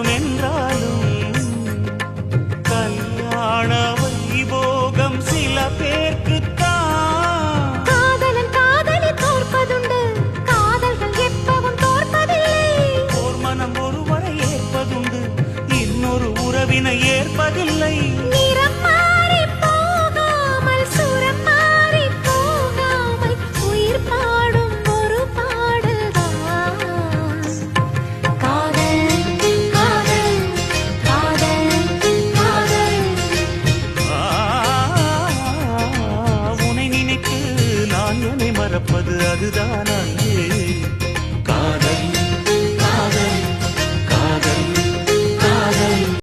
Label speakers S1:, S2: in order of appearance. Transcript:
S1: தோன்றும் என்றாலும் கல்யாண வைபோகம் சில பேர்க்குத்தான்.
S2: காதலன் காதலி தோற்பதுண்டு, காதல்கள் எப்பவும் தோற்பதில்லை.
S1: ஓர் மனம் ஒருவரை ஏற்பதுண்டு, இன்னொரு உறவினை ஏற்பதில்லை.